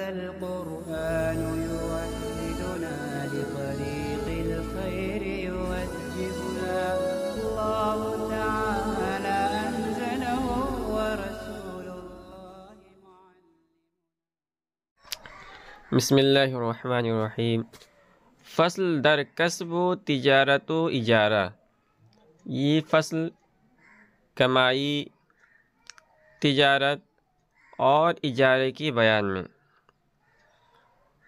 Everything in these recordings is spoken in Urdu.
هذا القرآن يوحدنا لطريق الخير يوجهنا الله تعالى أنزله ورسول الله معلم. بسم اللہ الرحمن الرحیم. فصل در کسب و تجارت و اجارہ. یہ فصل کمائی، تجارت اور اجارے کی بیان میں.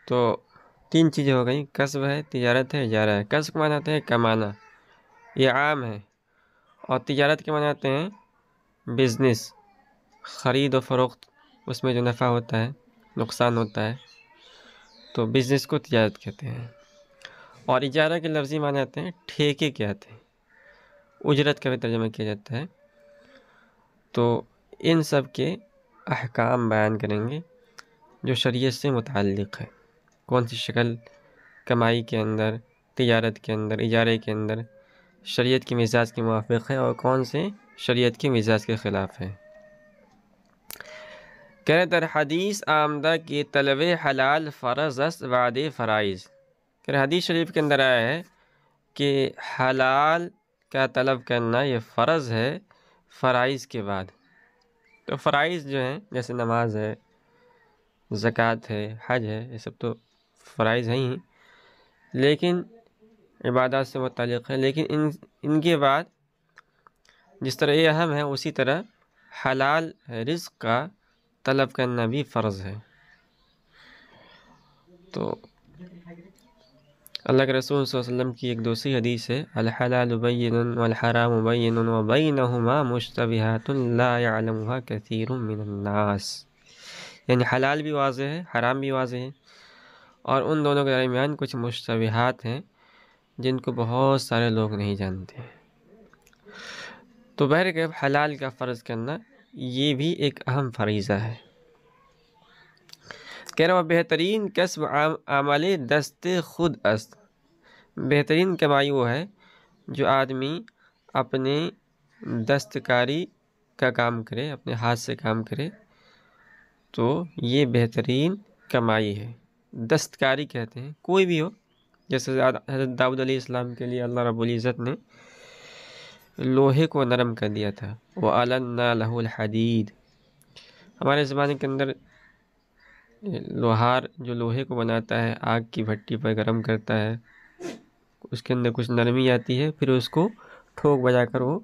تو تین چیزیں ہو گئیں، کسب ہے، تجارت ہے، اجارہ ہے. کسب کے معنی آتے ہیں کمانا، یہ عام ہے. اور تجارت کے معنی آتے ہیں بزنس، خرید و فروخت، اس میں جو نفع ہوتا ہے نقصان ہوتا ہے، تو بزنس کو تجارت کہتے ہیں. اور اجارہ کے لفظی معنی آتے ہیں ٹھیکے کے آتے ہیں، اجرت کا بھی ترجمہ کیا جاتا ہے. تو ان سب کے احکام بیان کریں گے جو شریعت سے متعلق ہے. کون سی شکل کمائی کے اندر، تجارت کے اندر، اجارے کے اندر شریعت کے مزاج کے موافق ہے اور کون سے شریعت کے مزاج کے خلاف ہے. کہ در حدیث آمدہ کی طلب حلال فرض است بعد فرائض. کہ حدیث شریف کے اندر آیا ہے کہ حلال کا طلب کرنا یہ فرض ہے فرائض کے بعد. تو فرائض جو ہیں جیسے نماز ہے، زکوٰۃ ہے، حج ہے، یہ سب تو فرائض ہیں ہی، لیکن عبادات سے متعلق ہے. لیکن ان کے بعد جس طرح یہ اہم ہے اسی طرح حلال رزق کا طلب کرنا بھی فرض ہے. تو اللہ کے رسول صلی اللہ علیہ وسلم کی ایک دوسری حدیث ہے الحلال بین والحرام بین وبینہما مشتبہات لا یعلمها کثیر من الناس. یعنی حلال بھی واضح ہے، حرام بھی واضح ہے، اور ان دونوں کے درمیان کچھ مشتبہات ہیں جن کو بہت سارے لوگ نہیں جانتے. تو بہرکیف حلال کا فرض کرنا یہ بھی ایک اہم فریضہ ہے. کہہ رہا ہوں بہترین کسب عمل دست خود است. بہترین کمائی وہ ہے جو آدمی اپنے دستکاری کا کام کرے، اپنے ہاتھ سے کام کرے، تو یہ بہترین کمائی ہے. دستکاری کہتے ہیں کوئی بھی ہو، جیسے حضرت داؤد علیہ السلام کے لیے اللہ رب العزت نے لوہے کو نرم کر دیا تھا. وَأَلَنَّا لَهُ الْحَدِيدِ. ہمارے زمانے کے اندر لوہار جو لوہے کو بناتا ہے، آگ کی بھٹی پر گرم کرتا ہے، اس کے اندر کچھ نرمی آتی ہے، پھر اس کو ٹھوک بجا کر وہ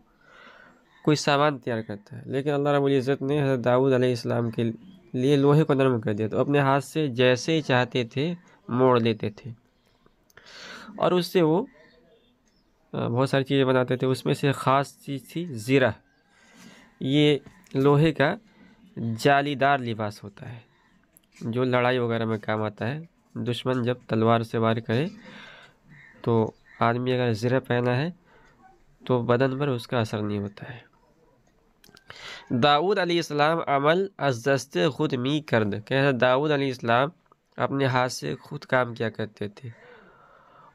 کوئی سامان تیار کرتا ہے. لیکن اللہ رب العزت نے حضرت داؤد علیہ السلام کے لیے لوہے کو نرم کر دیا، تو اپنے ہاتھ سے جیسے چاہتے تھے موڑ لیتے تھے، اور اس سے وہ بہت ساری چیزیں بناتے تھے. اس میں سے خاص چیز تھی زرہ. یہ لوہے کا جالی دار لباس ہوتا ہے جو لڑائی وغیرہ میں کام آتا ہے. دشمن جب تلوار سے وار کرے تو آدمی اگر زرہ پہنا ہے تو بدن پر اس کا اثر نہیں ہوتا ہے. داؤد علیہ السلام عمل از دست خود می کرد. کہ داؤد علیہ السلام اپنے ہاتھ سے خود کام کیا کرتے تھے.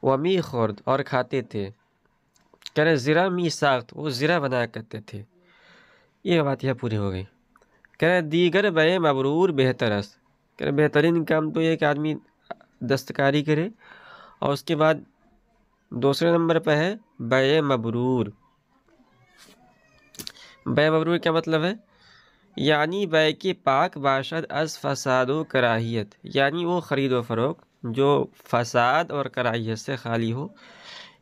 ومی خورد اور کھاتے تھے. کہہ رہے زرہ می ساخت، وہ زرہ بنایا کرتے تھے. یہ بات یہ پوری ہو گئی. کہہ رہے دیگر بے مبرور بہتر است. کہہ رہے بہترین کام تو یہ کہ آدمی دستکاری کرے، اور اس کے بعد دوسرے نمبر پہ ہے بے مبرور. بے مبرور کیا مطلب ہے؟ یعنی بے کے پاک باشد از فساد و کراہیت. یعنی وہ خرید و فروخت جو فساد اور کراہیت سے خالی ہو،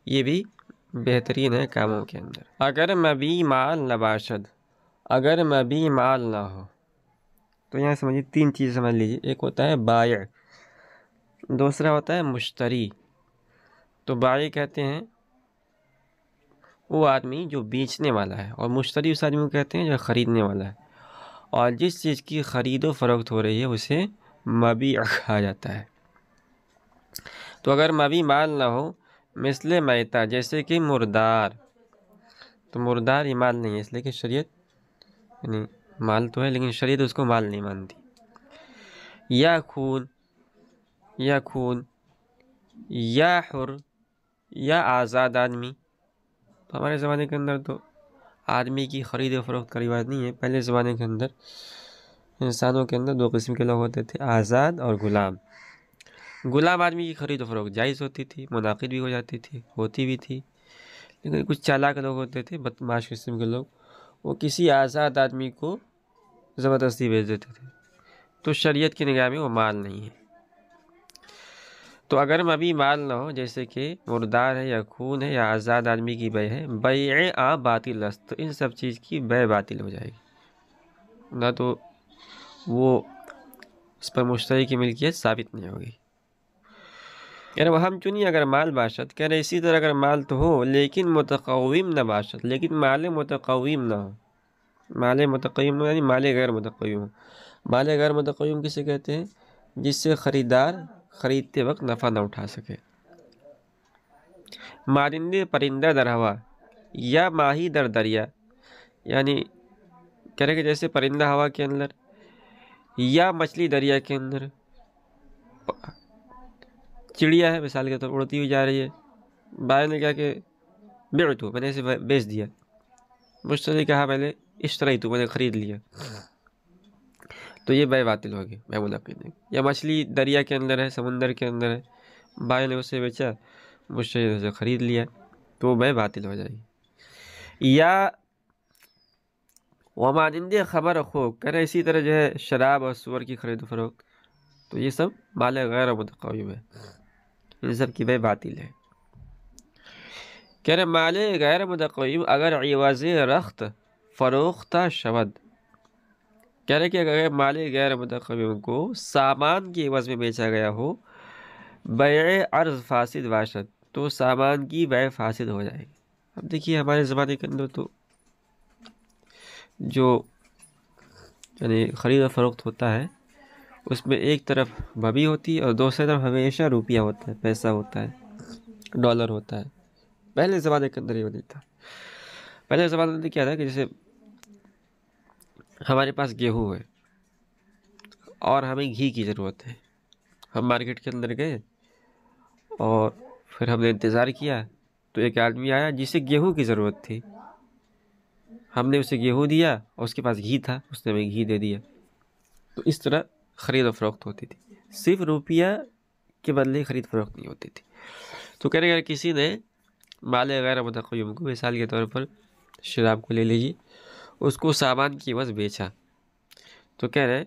یہ بھی بہترین ہے کاموں کے اندر. اگر مبی مال نہ باشد، اگر مبی مال نہ ہو، تو یہاں سمجھیے تین چیزیں سمجھ لیجیے. ایک ہوتا ہے بائع، دوسرا ہوتا ہے مشتری. تو بائع کہتے ہیں وہ آدمی جو بیچنے والا ہے، اور مشتری اس آدمی کو کہتے ہیں جو خریدنے والا ہے. اور جس چیز کی خرید و فروخت ہو رہی ہے اسے مبیع کہا جاتا ہے. تو اگر مبیع مال نہ ہو، مثل میتہ، جیسے کہ مردار. تو مردار یہ مال نہیں ہے، اس لیے کہ شریعت یعنی مال تو ہے لیکن شریعت اس کو مال نہیں مانتی. یا خون، یا خون، یا حر، یا آزاد آدمی. تو ہمارے زمانے کے اندر تو آدمی کی خرید و فروخت کا رواج نہیں ہے. پہلے زمانے کے اندر انسانوں کے اندر دو قسم کے لوگ ہوتے تھے، آزاد اور غلام۔ غلام آدمی کی خرید و فروخت جائز ہوتی تھی، منعقد بھی ہو جاتی تھی، ہوتی بھی تھی، لیکن کچھ چالاک لوگ ہوتے تھے، بدمعاش قسم کے لوگ، وہ کسی آزاد آدمی کو زبردستی بیچ دیتے تھے، تو شریعت کی نگاہ میں وہ مال نہیں ہے۔ تو اگر مبی مال نہ ہو، جیسے کہ مردار ہے یا خون ہے یا آزاد آدمی کی بیع ہے، بیع باطل است، تو ان سب چیز کی بیع باطل ہو جائے گی، نہ تو وہ اس پر مشتری کی ملکیت ثابت نہیں ہوگی۔ یعنی وہ ہم چنی اگر مال باشد، کہہ رہے اسی طرح اگر مال تو ہو لیکن متقوم نہ باشد، لیکن مال متقوم نہ ہو، مال متقوم نہ یعنی مال غیر متقوم ہو۔ مال غیر متقوم کسے کہتے ہیں؟ جس سے خریدار خریدتے وقت نفع نہ اٹھا سکے۔ مانندے پرندہ در ہوا یا ماہی در دریا، یعنی کہہ رہے کہ جیسے پرندہ ہوا کے اندر یا مچھلی دریا کے اندر، چڑیا ہے مثال کے طور پر اڑتی ہوئی جا رہی ہے، بائیں نے کہا کہ بعتو، میں نے اسے بیچ دیا، مشتری کہا میں نے اشتریتو، میں نے خرید لیا، تو یہ بیع باطل ہوگی، بیع منعقد نہیں۔ یا مچھلی دریا کے اندر ہے، سمندر کے اندر ہے، بائیں نے اسے بیچا، مشتری نے اسے خرید لیا، تو وہ بیع باطل ہو جائے گی۔ یا ومانندے خمر خوک، کہہ رہے اسی طرح جو ہے شراب اور سور کی خرید و فروخت، تو یہ سب مال غیر متقوم ہے، ان سب کی بیع باطل ہے۔ کہہ رہے مال غیر متقوم اگر عوض رخت فروختہ شود، کہہ رہے کہ اگر مال غیر متقوم کو سامان کی عوض میں بیچا گیا ہو، بیع عرض فاسد باشد، تو سامان کی بیع فاسد ہو جائے گی۔ اب دیکھیے ہمارے زمانے کے اندر تو جو یعنی خرید و فروخت ہوتا ہے، اس میں ایک طرف مبی ہوتی ہے اور دوسری طرف ہمیشہ روپیہ ہوتا ہے، پیسہ ہوتا ہے، ڈالر ہوتا ہے۔ پہلے زمانے کے اندر یہ نہیں تھا۔ پہلے زمانے میں کیا تھا کہ جیسے ہمارے پاس گیہوں ہے اور ہمیں گھی کی ضرورت ہے، ہم مارکیٹ کے اندر گئے اور پھر ہم نے انتظار کیا، تو ایک آدمی آیا جسے گیہوں کی ضرورت تھی، ہم نے اسے گیہوں دیا اور اس کے پاس گھی تھا، اس نے ہمیں گھی دے دیا۔ تو اس طرح خرید و فروخت ہوتی تھی، صرف روپیہ کے بدلے خرید فروخت نہیں ہوتی تھی۔ تو کہہ رہے اگر کسی نے مال غیر متقوم کو، مثال کے طور پر شراب کو لے لیجیے، اس کو سامان کی عوض بیچا، تو کہہ رہے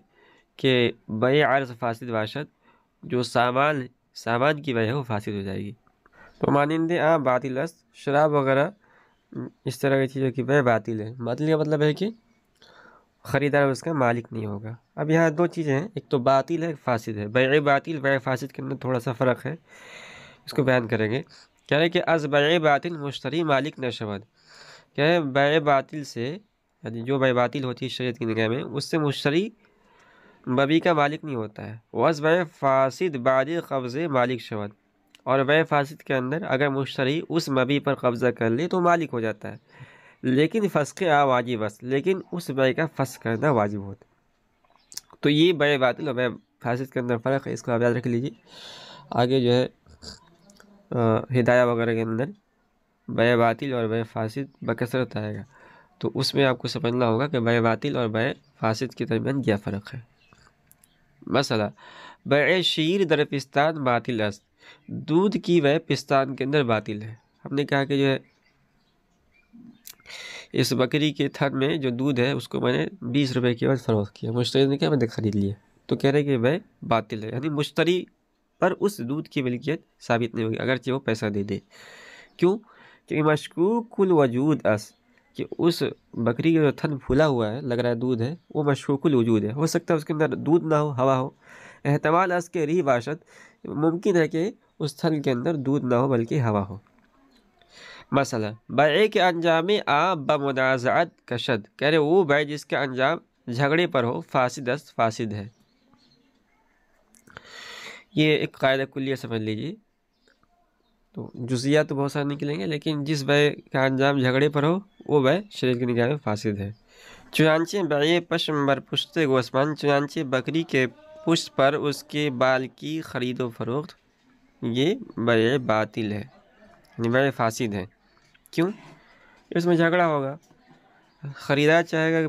کہ بیع عرض فاسد باشد، جو سامان کی بیع ہے وہ فاسد ہو جائے گی۔ تو مانندے باطل است، شراب وغیرہ اس طرح کی چیزوں کی بیع باطل ہے۔ باطل کا مطلب ہے کہ خریدار اس کا مالک نہیں ہوگا۔ اب یہاں دو چیزیں ہیں، ایک تو باطل ہے، ایک فاسد ہے۔ بیع باطل بیع فاسد کے اندر تھوڑا سا فرق ہے، اس کو بیان کریں گے۔ کہہ رہے کہ از بیع باطل مشتری مالک نہ شود، کہہ رہے بیع باطل سے، یعنی جو بیع باطل ہوتی ہے شریعت کی نگاہ میں، اس سے مشتری مبی کا مالک نہیں ہوتا ہے۔ واز بیع فاسد بعد قبضے مالک شود، اور بیع فاسد کے اندر اگر مشتری اس مبی پر قبضہ کر لے تو مالک ہو جاتا ہے، لیکن فسخ واجب است، لیکن اس بیع کا فسخ کرنا واجب ہوتا ہے۔ تو یہ بیع باطل اور بیع فاسد کے اندر فرق ہے، اس کو آپ یاد رکھ لیجیے۔ آگے جو ہے ہدایہ وغیرہ کے اندر بیع باطل اور بیع فاسد بکثرت آئے گا، تو اس میں آپ کو سمجھنا ہوگا کہ بیع باطل اور بیع فاسد کے درمیان کیا فرق ہے۔ مسئلہ بیع شیر در پستان باطل است، دودھ کی بیع پستان کے اندر باطل ہے۔ ہم نے کہا کہ جو ہے اس بکری کے تھن میں جو دودھ ہے اس کو میں نے 20 روپے کی عوض فروخت کیا، مشتری نے کہا میں نے خرید لیا، تو کہہ رہے کہ بیع باطل ہے، یعنی مشتری پر اس دودھ کی ملکیت ثابت نہیں ہوگی اگرچہ وہ پیسہ دے دے۔ کیوں؟ کہ مشکوک الوجود است، کہ اس بکری کا جو تھن پھولا ہوا ہے، لگ رہا ہے دودھ ہے، وہ مشکوک الوجود ہے، ہو سکتا ہے اس کے اندر دودھ نہ ہو، ہوا ہو۔ احتمال است کہ ریح باشد، ممکن ہے کہ اس تھن کے اندر دودھ نہ ہو بلکہ ہوا ہو۔ مسئلہ بیع کے انجام بمنازعت کشد، کہہ رہے وہ بیع جس کا انجام جھگڑے پر ہو، فاسد است، فاسد ہے۔ یہ ایک قاعدہ کلیہ سمجھ لیجیے، تو جزیات تو بہت سارے نکلیں گے، لیکن جس بیع کا انجام جھگڑے پر ہو وہ بیع شریعت کی نگاہ میں فاسد ہے۔ چنانچہ بیع پشم بر پشت گوسفند، چنانچہ بکری کے پشت پر اس کے بال کی خرید و فروخت، یہ بیع باطل ہے، یعنی بیع فاسد ہے۔ کیوں؟ اس میں جھگڑا ہوگا، خریدار چاہے گا کہ